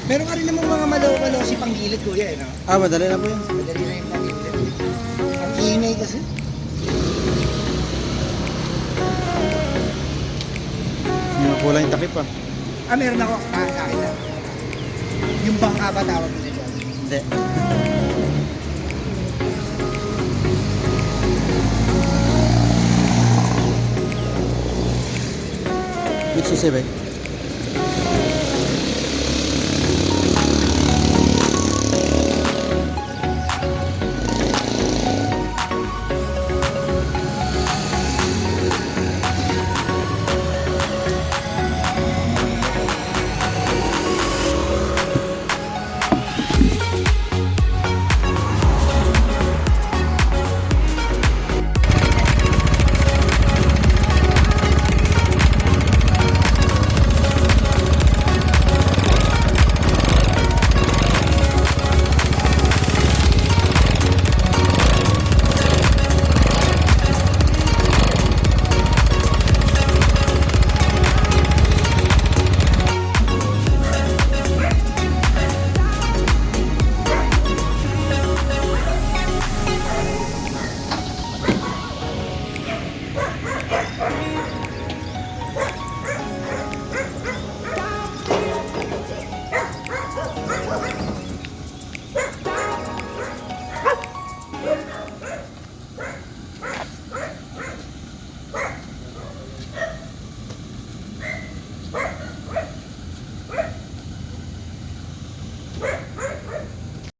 Meron ka rin naman mga malaw-malaw si panggilid kuya eh, no? Ah, madali na po yun. Madali na yung panggilid. Ang ingay kasi. Hindi mo pula yung takip ah. Ah, meron ako. Ah, sa akin lang. Yung bangka ba tawag nila dyan? Hindi. Which is it,